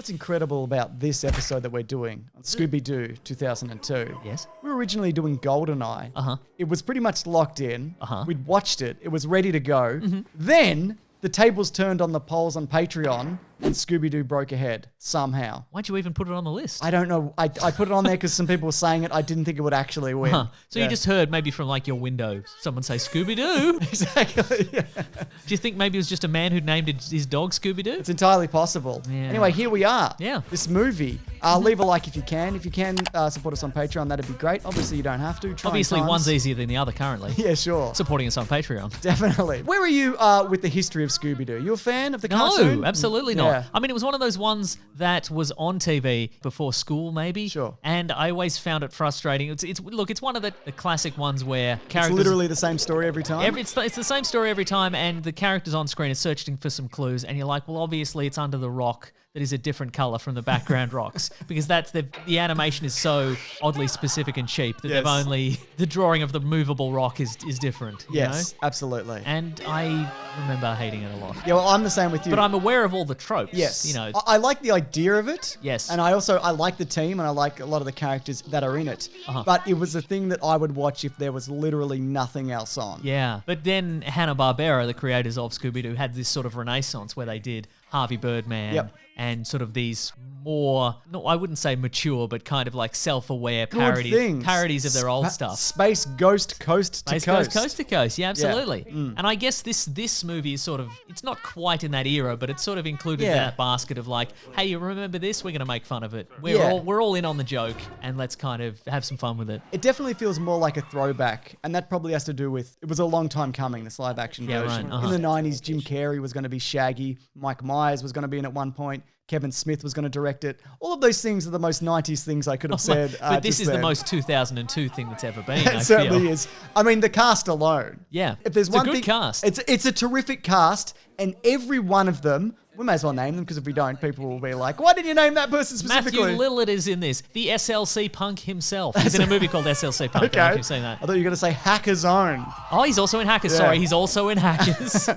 what's incredible about this episode that we're doing on Scooby-Doo 2002? Yes. We were originally doing GoldenEye. Uh-huh. It was pretty much locked in. Uh-huh. We'd watched it. It was ready to go. Then the tables turned on the polls on Patreon and Scooby-Doo broke ahead somehow. Why'd you even put it on the list? I don't know. I put it on there because some people were saying it. I didn't think it would actually win. So you just heard maybe from like your window someone say Scooby-Doo. Exactly. Yeah. Do you think maybe it was just a man who'd named his dog Scooby-Doo? It's entirely possible. Yeah. Anyway, here we are. Yeah. This movie. Leave a like if you can. If you can support us on Patreon, that'd be great. Obviously, you don't have to. Obviously, one's easier than the other currently. Yeah, sure. Supporting us on Patreon. Definitely. Where are you with the history of Scooby-Doo? You a fan of the cartoon? No, absolutely not. Yeah. I mean, it was one of those ones that was on TV before school, maybe. Sure. And I always found it frustrating. It's one of the classic ones where characters... It's literally the same story every time? It's the same story every time, and the characters on screen are searching for some clues, and you're like, well, obviously it's under the rock that is a different color from the background rocks, because that's the animation is so oddly specific and cheap that they've only... The drawing of the movable rock is different. Yes, you know? absolutely. And I remember hating it a lot. Yeah, well, I'm the same with you. But I'm aware of all the tropes. Yes. You know. I like the idea of it. Yes. And I like the team and I like a lot of the characters that are in it. But it was a thing that I would watch if there was literally nothing else on. Yeah. But then Hanna-Barbera, the creators of Scooby-Doo, had this sort of renaissance where they did Harvey Birdman and sort of these more, no, I wouldn't say mature, but kind of like self-aware parodies of their old stuff. Space Ghost Coast to Coast. Coast to Coast, yeah, absolutely. And I guess this movie is sort of, it's not quite in that era, but it's sort of included that basket of like, hey, you remember this? We're going to make fun of it. We're all in on the joke, and let's kind of have some fun with it. It definitely feels more like a throwback, and that probably has to do with, it was a long time coming, this live action version. Right. In the 90s, Jim Carrey was going to be Shaggy, Mike Myers was going to be in at one point, Kevin Smith was going to direct it. All of those things are the most 90s things I could have said. But this is the most 2002 thing that's ever been. It certainly is. I mean, the cast alone. Yeah. If there's it's one a good thing, cast. It's a terrific cast, and every one of them, we may as well name them, because if we don't, people will be like, why didn't you name that person specifically? Matthew Lillard is in this. The SLC punk himself. He's in a movie called SLC Punk. Okay. I don't know if you've seen that. I thought you were going to say Hacker's Own. Oh, he's also in Hackers. Yeah. Sorry, he's also in Hackers.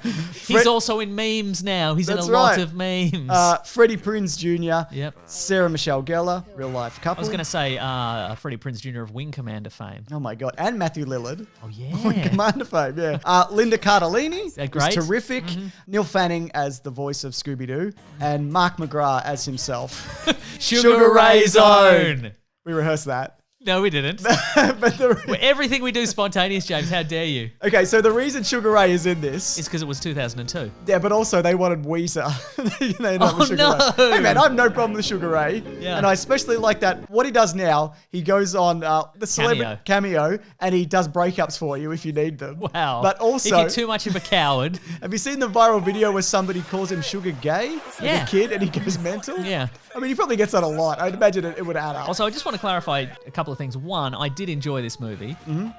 He's also in memes now. He's in a lot of memes. Freddie Prinze Jr. Yep. Sarah Michelle Gellar, real life couple. I was going to say Freddie Prinze Jr. of Wing Commander fame. Oh my God. And Matthew Lillard. Oh, yeah. Wing Commander fame, yeah. Linda Cardellini. Great. Was terrific. Neil Fanning as the voice of Scooby-Doo. And Mark McGrath as himself. Sugar Ray's own. We rehearsed that. No, we didn't. But everything we do is spontaneous, James. How dare you? Okay, so the reason Sugar Ray is in this... It's because it was 2002. Yeah, but also they wanted Weezer. No! Hey man, I have no problem with Sugar Ray. Yeah. And I especially like that, what he does now, he goes on the celebrity cameo and he does breakups for you if you need them. Wow. But also... If you're too much of a coward. Have you seen the viral video where somebody calls him Sugar Gay? Yeah. As a kid and he goes mental? Yeah. I mean, he probably gets that a lot. I'd imagine it would add up. Also, I just want to clarify a couple of things. One, I did enjoy this movie.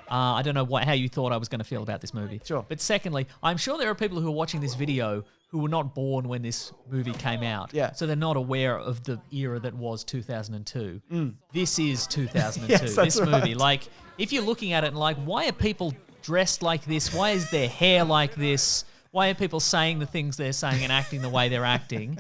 I don't know how you thought I was going to feel about this movie. Sure. But secondly, I'm sure there are people who are watching this video who were not born when this movie came out. Yeah. So they're not aware of the era that was 2002. This is 2002. Yes, that's this movie. right. Like, if you're looking at it and like, why are people dressed like this? Why is their hair like this? Why are people saying the things they're saying and acting the way they're acting?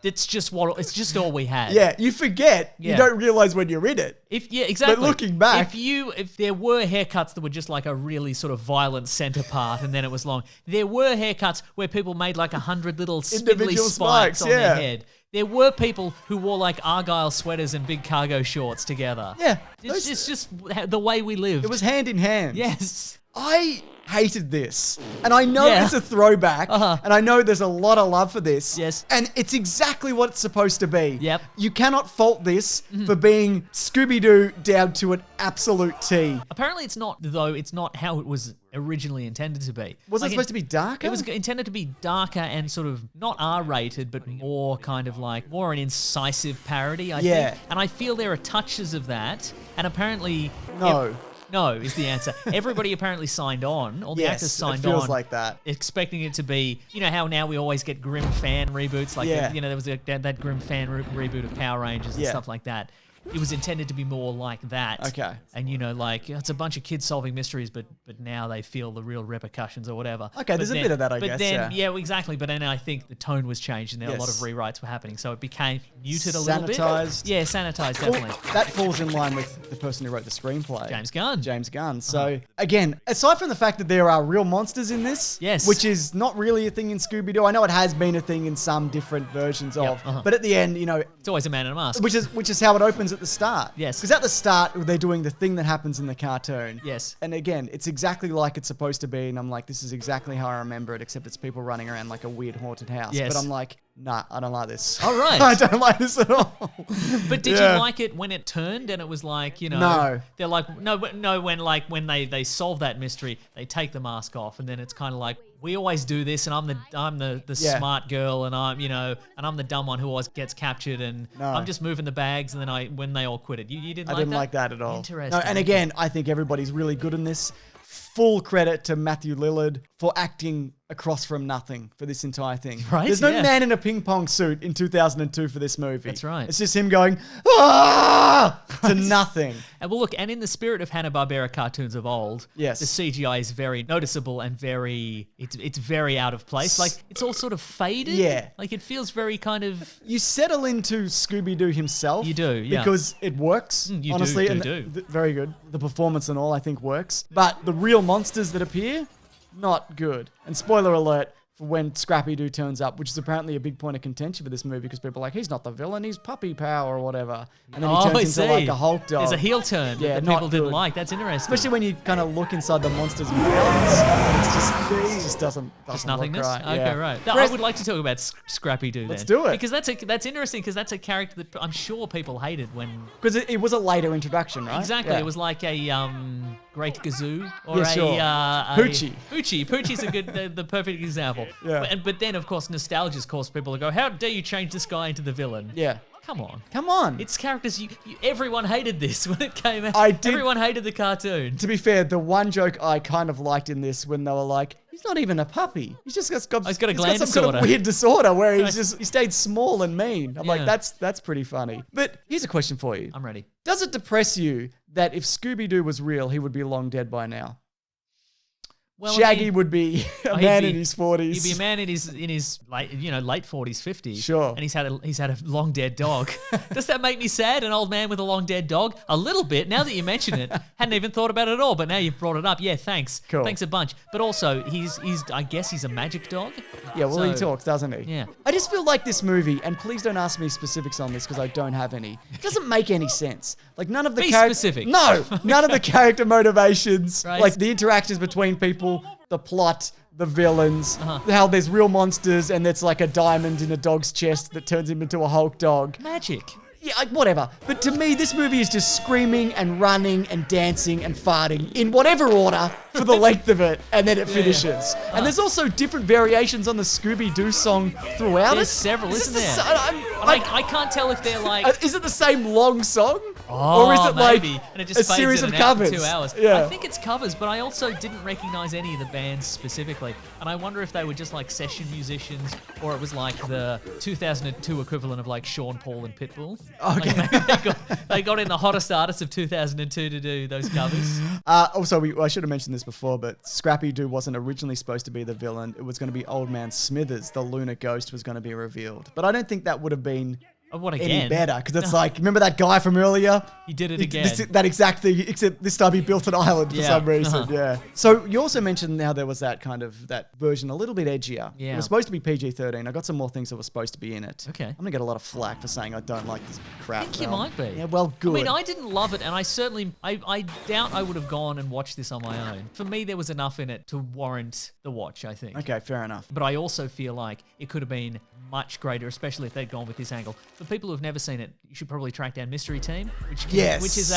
It's just all we had. Yeah, you forget. Yeah. You don't realize when you're in it. Exactly. But looking back... If there were haircuts that were just like a really sort of violent center part and then it was long, there were haircuts where people made like 100 little spindly Individual spikes on yeah. their head. There were people who wore like Argyle sweaters and big cargo shorts together. Yeah. It's just the way we lived. It was hand in hand. Yes. I hated this. And I know it's a throwback. And I know there's a lot of love for this. Yes. And it's exactly what it's supposed to be. Yep. You cannot fault this for being Scooby-Doo down to an absolute T. Apparently it's not, though. It's not how it was originally intended to be. Was it supposed to be darker? It was intended to be darker and sort of not R-rated, but more kind of like, more an incisive parody, I think. And I feel there are touches of that. And apparently... No is the answer. Everybody apparently signed on. All the actors signed on. It feels like that. Expecting it to be, you know how now we always get grim fan reboots, like, there was that grim fan reboot of Power Rangers and stuff like that. it was intended to be more like that. Okay. And like it's a bunch of kids solving mysteries, but now they feel the real repercussions or whatever. Okay, there's a bit of that, I guess. But then, yeah, exactly. But then I think the tone was changed, and then a lot of Yes. rewrites were happening, so it became muted a little bit. Sanitized. Yeah, sanitized, definitely. Well, that falls in line with the person who wrote the screenplay. James Gunn. James Gunn. So, again, aside from the fact that there are real monsters in this, Yes. which is not really a thing in Scooby-Doo. I know it has been a thing in some different versions of, but at the end, It's always a man in a mask. which is how it opens at the start. Yes. Because at the start, they're doing the thing that happens in the cartoon. Yes. And again, it's exactly like it's supposed to be, and I'm like, this is exactly how I remember it, except it's people running around like a weird haunted house. Yes. But I'm like, nah, I don't like this. All right. I don't like this at all. But did Yeah. you like it when it turned and it was like, No. they're like, no, when they solve that mystery, they take the mask off, and then it's kind of like, we always do this, and I'm the Yeah. smart girl, and I'm the dumb one who always gets captured, and No. I'm just moving the bags, and then when they all quit it, you didn't I like didn't that? like that at all. Interesting. No, and again, I think everybody's really good in this. Full credit to Matthew Lillard for acting across from nothing for this entire thing. Right, There's no yeah. man in a ping pong suit in 2002 for this movie. That's right. It's just him going, ah, to nothing. And well, look, and in the spirit of Hanna-Barbera cartoons of old, Yes. the CGI is very noticeable and it's very out of place. Like, it's all sort of faded. Yeah. Like, it feels very kind of... You settle into Scooby-Doo himself. You do, yeah. Because it works, you do, honestly. And do. very good. The performance and all, I think, works. But the real monsters that appear, not good. And spoiler alert, for when Scrappy-Doo turns up, which is apparently a big point of contention for this movie because people are like, he's not the villain, he's Puppy Power or whatever. And then he I turns see. into like a Hulk dog. There's a heel turn Yeah, that not people didn't good. like. That's interesting. Especially when you kind of look inside the monsters' mouths. It just doesn't Just look nothingness? right. Okay, Yeah. right. I Whereas- would like to talk about Scrappy-Doo then. Let's do it. Because that's interesting because that's a character that I'm sure people hated when... Because it was a later introduction, right? Exactly. Yeah. It was like a Great Gazoo or Yeah, sure. Poochie. Poochie's a good, the perfect example. Yeah. But then, of course, nostalgia's caused people to go, how dare you change this guy into the villain? Yeah. Come on. Come on. It's characters, everyone hated this when it came out. I did- Everyone hated the cartoon. To be fair, the one joke I kind of liked in this when they were like, he's not even a puppy. He's just got He's got a gland some kind disorder. of weird disorder where he stayed small and mean. I'm Yeah. like, that's pretty funny. But here's a question for you. I'm ready. Does it depress you that if Scooby-Doo was real, he would be long dead by now? Well, Shaggy would be a he'd man be- in his 40s. He'd be a man in his late 40s, 50s. Sure. And he's had a long dead dog. Does that make me sad? An old man with a long dead dog? A little bit. Now that you mention it, hadn't even thought about it at all. But now you've brought it up. Yeah, thanks. Cool. Thanks a bunch. But also, I guess he's a magic dog. Yeah, well, he So- talks, doesn't he? Yeah. I just feel like this movie, and please don't ask me specifics on this because I don't have any. It doesn't make any sense. Like none of the Be character. specific. No, none of the character motivations, Right. like the interactions between people, the plot, the villains, how there's real monsters, and it's like a diamond in a dog's chest that turns him into a Hulk dog. Magic. Yeah, like, whatever. But to me, this movie is just screaming and running and dancing and farting in whatever order for the length of it, and then it finishes. And there's also different variations on the Scooby-Doo song throughout There's it. several, Is isn't this there? I can't tell if they're like... is it the same long song? Oh, or is it maybe. like And it just a fades series in of and out for covers? 2 hours. Yeah. I think it's covers, but I also didn't recognize any of the bands specifically. And I wonder if they were just like session musicians or it was like the 2002 equivalent of like Sean Paul and Pitbull. Okay. Like maybe they got in the hottest artists of 2002 to do those covers. Also, I should have mentioned this before, but Scrappy-Doo wasn't originally supposed to be the villain. It was going to be Old Man Smithers, the lunar ghost, was going to be revealed. But I don't think that would have been Oh, what any again? better, because it's like, remember that guy from earlier? He did it again. That exact thing, except this time he built an island for Yeah, some reason. uh-huh. Yeah. So you also mentioned how there was that version a little bit edgier. Yeah. It was supposed to be PG-13. I got some more things that were supposed to be in it. Okay. I'm gonna get a lot of flack for saying I don't like this crap. I think you film. might be. Yeah. Well, good. I mean, I didn't love it, and I doubt I would have gone and watched this on my own. For me, there was enough in it to warrant the watch, I think. Okay. Fair enough. But I also feel like it could have been much greater, especially if they'd gone with this angle. For people who have never seen it, you should probably track down Mystery Team, which is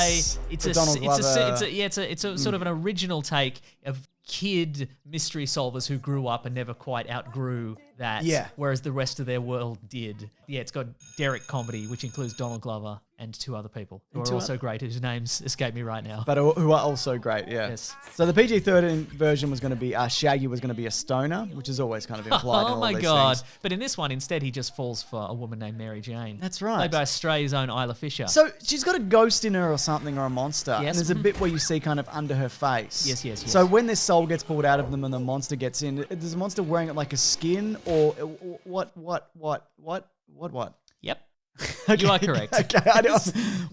The Donald Glover. it's a sort of an original take of kid mystery solvers who grew up and never quite outgrew that. Yeah. Whereas the rest of their world did. Yeah, it's got Derek comedy, which includes Donald Glover. and 2 other people who And are 2 also great, whose names escape me right now. But who are also great, yeah. Yes. So the PG-13 version was going to be, Shaggy was going to be a stoner, which is always kind of implied in Oh all my these God. things. But in this one, instead, he just falls for a woman named Mary Jane. That's right. Played by Australia's own Isla Fisher. So she's got a ghost in her or something, or a monster. Yes. And there's a bit where you see kind of under her face. Yes. So when this soul gets pulled out of them and the monster gets in, there's a monster wearing it like a skin or what? Yep. You are correct. Okay, I don't,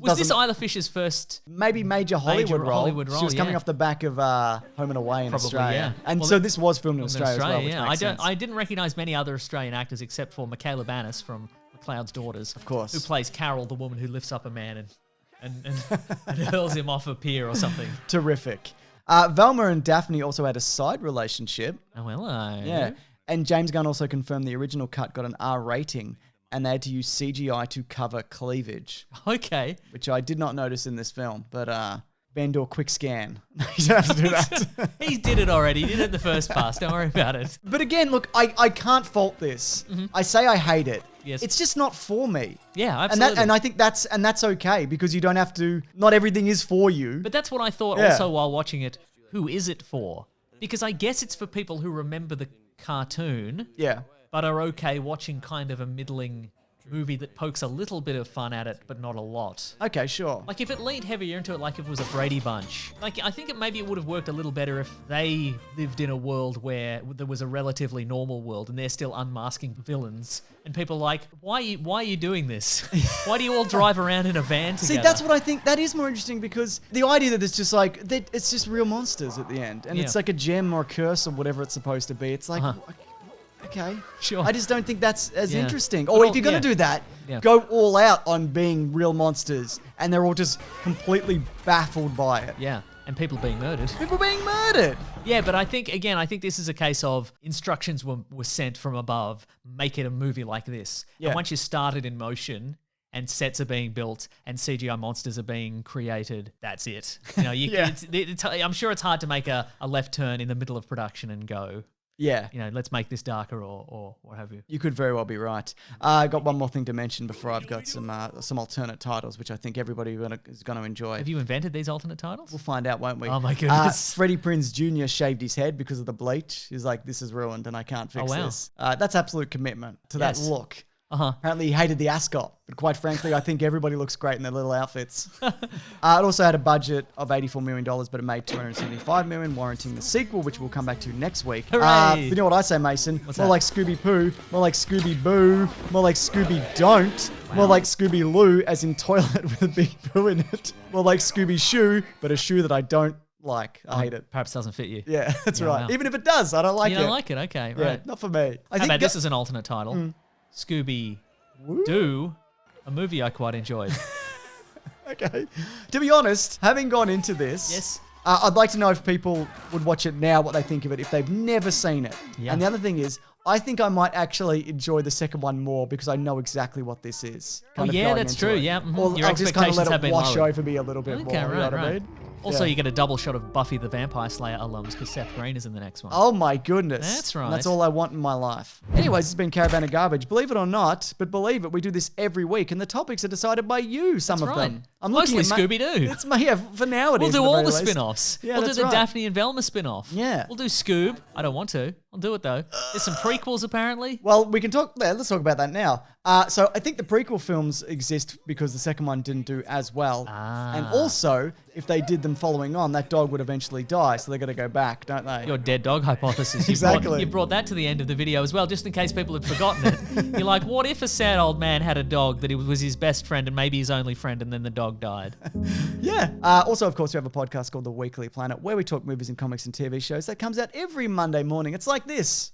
Was this Isla Fisher's first? maybe major Hollywood role? Hollywood role, She was coming yeah. off the back of Home and Away in Probably, Australia, yeah. and Well, so this was filmed in In Australia, as well, which yeah. makes sense. I didn't recognise many other Australian actors except for Michaela Banis from McLeod's Daughters, Of course. who plays Carol, the woman who lifts up a man and hurls him off a pier or something. Terrific. Velma and Daphne also had a side relationship. Oh, hello. Yeah. And James Gunn also confirmed the original cut got an R rating, and they had to use CGI to cover cleavage, Okay. which I did not notice in this film. But Ben, do a quick scan. You don't have to do that. He did it already. He did it in the first pass. Don't worry about it. But again, look, I can't fault this. I say I hate it. Yes. It's just not for me. Yeah, And absolutely. I think that's okay, because you don't have to. Not everything is for you. But that's what I thought Yeah. also while watching it. Who is it for? Because I guess it's for people who remember the cartoon, Yeah. but are okay watching kind of a middling movie that pokes a little bit of fun at it, but not a lot. Okay, sure. Like if it leaned heavier into it, like if it was a Brady Bunch, like I think maybe it would have worked a little better if they lived in a world where there was a relatively normal world and they're still unmasking villains, and people are like, why are you doing this? Why do you all drive around in a van together? See, that's what I think. That is more interesting, because the idea that it's just like it's just real monsters at the end, and Yeah. it's like a gem or a curse or whatever it's supposed to be. It's like, Uh-huh. okay, Sure. I just don't think that's as Yeah. interesting. But Or all- if you're gonna yeah. do that, Yeah. go all out on being real monsters, and they're all just completely baffled by it. Yeah, and people being murdered. People being murdered. Yeah, but I think this is a case of instructions were sent from above. Make it a movie like this. Yeah. And once you start it in motion and sets are being built and CGI monsters are being created, that's it. You know, Yeah. I'm sure it's hard to make a left turn in the middle of production and go, Yeah. you know, let's make this darker or what have you. You could very well be right. I got one more thing to mention before I've got some alternate titles, which I think everybody is going to enjoy. Have you invented these alternate titles? We'll find out, won't we? Oh my goodness. Freddie Prinze Jr. shaved his head because of the bleach. He's like, this is ruined and I can't fix wow. this. That's absolute commitment to that Yes. look. Uh-huh. Apparently he hated the ascot, but quite frankly, I think everybody looks great in their little outfits. It also had a budget of $84 million, but it made $275 million, warranting the sequel, which we'll come back to next week. Hooray! You know what I say, Mason? What's More that? like Scooby-Poo, more like Scooby-Boo, more like Scooby-Don't, more like Scooby-Loo, as in toilet with a big poo in it. More like Scooby-Shoo, but a shoe that I don't like. I hate it. Perhaps doesn't fit you. Yeah, that's Yeah, right. wow. Even if it does, I don't like You it. don't like it? Okay, Yeah, right. not for me. I How think about this is an alternate title? Scooby-Doo, Woo. a movie I quite enjoyed. Okay. To be honest, having gone into this, Yes. I'd like to know if people would watch it now, what they think of it, if they've never seen it. Yeah. And the other thing is, I think I might actually enjoy the second one more because I know exactly what this is. kind of yeah, going that's into true, it. yeah, mhm. Or Your I'll just kind of expectations let have it been wash lowered. over me a little bit more. Okay, You know right, what I right. mean? Also, Yeah. you get a double shot of Buffy the Vampire Slayer alums because Seth Green is in the next one. Oh my goodness. That's And right. that's all I want in my life. Anyways, this has been Caravan of Garbage. Believe it or not, but believe it, we do this every week, and the topics are decided by you, some That's of right. them. I'm Mostly looking at Scooby-Doo. It's yeah, for now it We'll is, do at all very the least. spin-offs. Yeah, we'll do that's the right. Daphne and Velma spin-off. Yeah. We'll do Scoob. I don't want to. I'll do it though. There's some prequels apparently. Well, we can talk. Let's talk about that now. So I think the prequel films exist because the second one didn't do as well, and also if they did them following on, that dog would eventually die, so they're going to go back, don't they? Your dead dog hypothesis. Exactly. You brought that to the end of the video as well, just in case people had forgotten it. You're like, what if a sad old man had a dog that was his best friend and maybe his only friend, and then the dog died? Yeah. Also, of course, we have a podcast called The Weekly Planet where we talk movies and comics and TV shows that comes out every Monday morning. It's like this.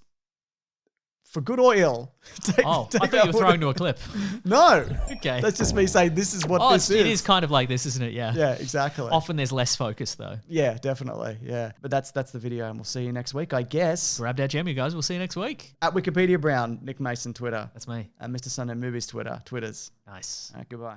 For good or ill. I thought you were throwing to a clip. No. Okay. That's just me saying this is what Oh, this is. it is kind of like this, isn't it? Yeah. Yeah, exactly. Often there's less focus though. Yeah, definitely. Yeah. But that's the video, and we'll see you next week, I guess. Grab that gem, you guys. We'll see you next week. At Wikipedia Brown, Nick Mason, Twitter. That's me. And Mr. Sunday Movies, Twitters. Nice. All right, goodbye.